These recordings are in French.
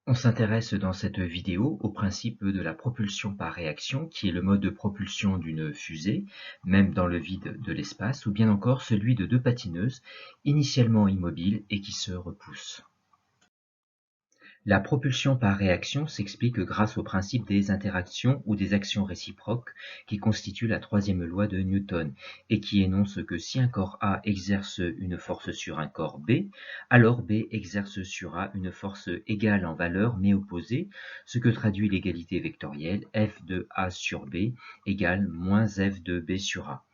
On s'intéresse dans cette vidéo au principe de la propulsion par réaction, qui est le mode de propulsion d'une fusée, même dans le vide de l'espace, ou bien encore celui de deux patineuses, initialement immobiles et qui se repoussent. La propulsion par réaction s'explique grâce au principe des interactions ou des actions réciproques qui constituent la troisième loi de Newton et qui énonce que si un corps A exerce une force sur un corps B, alors B exerce sur A une force égale en valeur mais opposée, ce que traduit l'égalité vectorielle F de A sur B égale moins F de B sur A.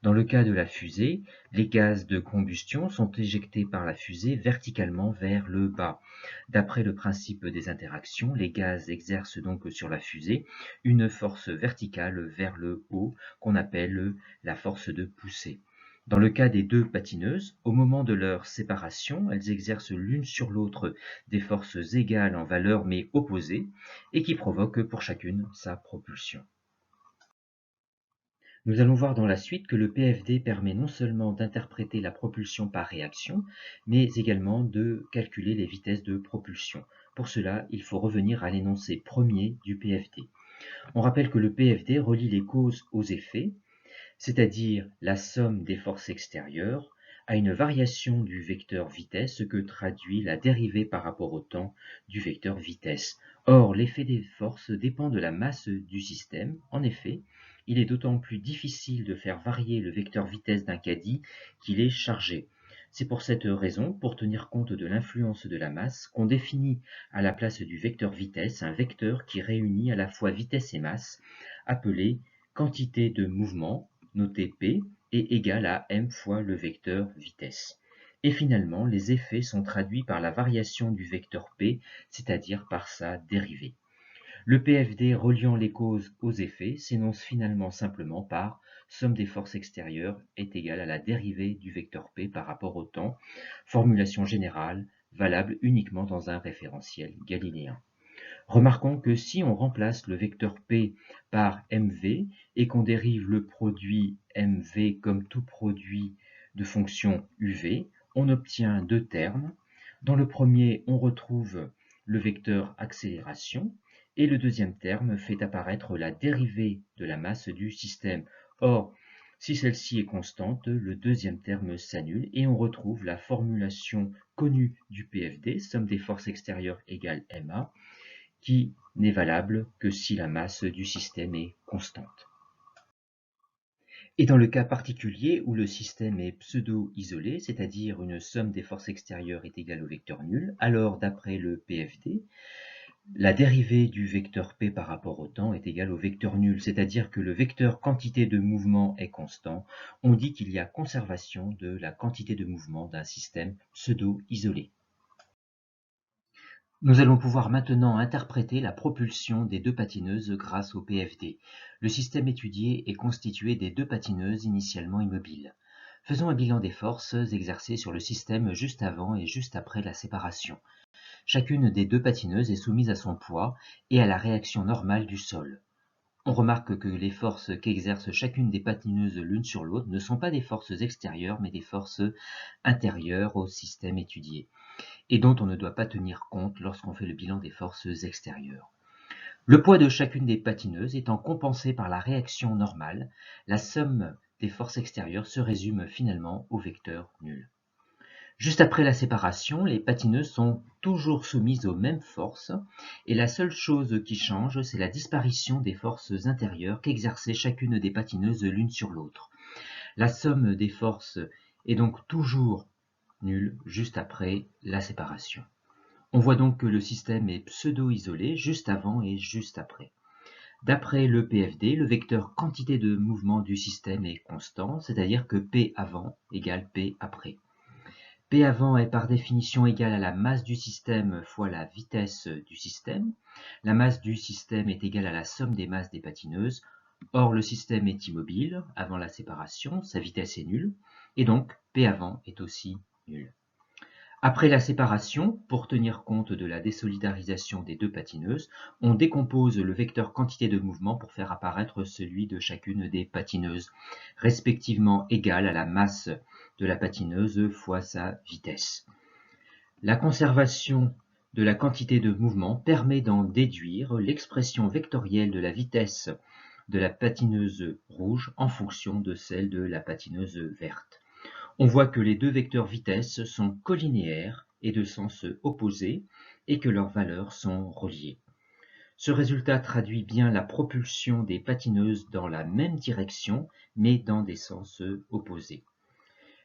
Dans le cas de la fusée, les gaz de combustion sont éjectés par la fusée verticalement vers le bas. D'après le principe des interactions, les gaz exercent donc sur la fusée une force verticale vers le haut qu'on appelle la force de poussée. Dans le cas des deux patineuses, au moment de leur séparation, elles exercent l'une sur l'autre des forces égales en valeur mais opposées et qui provoquent pour chacune sa propulsion. Nous allons voir dans la suite que le PFD permet non seulement d'interpréter la propulsion par réaction, mais également de calculer les vitesses de propulsion. Pour cela, il faut revenir à l'énoncé premier du PFD. On rappelle que le PFD relie les causes aux effets, c'est-à-dire la somme des forces extérieures, à une variation du vecteur vitesse, ce que traduit la dérivée par rapport au temps du vecteur vitesse. Or, l'effet des forces dépend de la masse du système. En effet, il est d'autant plus difficile de faire varier le vecteur vitesse d'un caddie qu'il est chargé. C'est pour cette raison, pour tenir compte de l'influence de la masse, qu'on définit à la place du vecteur vitesse un vecteur qui réunit à la fois vitesse et masse, appelé quantité de mouvement, noté P, est égal à m fois le vecteur vitesse. Et finalement, les effets sont traduits par la variation du vecteur P, c'est-à-dire par sa dérivée. Le PFD reliant les causes aux effets s'énonce finalement simplement par somme des forces extérieures est égale à la dérivée du vecteur P par rapport au temps, formulation générale valable uniquement dans un référentiel galiléen. Remarquons que si on remplace le vecteur P par mv et qu'on dérive le produit mv comme tout produit de fonction uv, on obtient deux termes. Dans le premier, on retrouve le vecteur accélération et le deuxième terme fait apparaître la dérivée de la masse du système. Or, si celle-ci est constante, le deuxième terme s'annule et on retrouve la formulation connue du PFD, somme des forces extérieures égale ma, qui n'est valable que si la masse du système est constante. Et dans le cas particulier où le système est pseudo-isolé, c'est-à-dire une somme des forces extérieures est égale au vecteur nul, alors d'après le PFD, la dérivée du vecteur P par rapport au temps est égale au vecteur nul, c'est-à-dire que le vecteur quantité de mouvement est constant. On dit qu'il y a conservation de la quantité de mouvement d'un système pseudo-isolé. Nous allons pouvoir maintenant interpréter la propulsion des deux patineuses grâce au PFD. Le système étudié est constitué des deux patineuses initialement immobiles. Faisons un bilan des forces exercées sur le système juste avant et juste après la séparation. Chacune des deux patineuses est soumise à son poids et à la réaction normale du sol. On remarque que les forces qu'exerce chacune des patineuses l'une sur l'autre ne sont pas des forces extérieures mais des forces intérieures au système étudié, et dont on ne doit pas tenir compte lorsqu'on fait le bilan des forces extérieures. Le poids de chacune des patineuses étant compensé par la réaction normale, la somme des forces extérieures se résume finalement au vecteur nul. Juste après la séparation, les patineuses sont toujours soumises aux mêmes forces et la seule chose qui change, c'est la disparition des forces intérieures qu'exerçait chacune des patineuses l'une sur l'autre. La somme des forces est donc toujours nulle juste après la séparation. On voit donc que le système est pseudo-isolé juste avant et juste après. D'après le PFD, le vecteur quantité de mouvement du système est constant, c'est-à-dire que P avant égale P après. P avant est par définition égale à la masse du système fois la vitesse du système. La masse du système est égale à la somme des masses des patineuses. Or, le système est immobile avant la séparation, sa vitesse est nulle, et donc P avant est aussi nul. Après la séparation, pour tenir compte de la désolidarisation des deux patineuses, on décompose le vecteur quantité de mouvement pour faire apparaître celui de chacune des patineuses, respectivement égal à la masse de la patineuse fois sa vitesse. La conservation de la quantité de mouvement permet d'en déduire l'expression vectorielle de la vitesse de la patineuse rouge en fonction de celle de la patineuse verte. On voit que les deux vecteurs vitesse sont collinéaires et de sens opposés et que leurs valeurs sont reliées. Ce résultat traduit bien la propulsion des patineuses dans la même direction mais dans des sens opposés.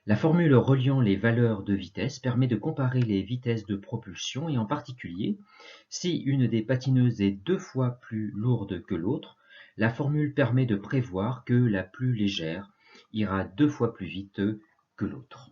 La formule reliant les valeurs de vitesse permet de comparer les vitesses de propulsion et en particulier, si une des patineuses est 2 fois plus lourde que l'autre, la formule permet de prévoir que la plus légère ira 2 fois plus vite que l'autre.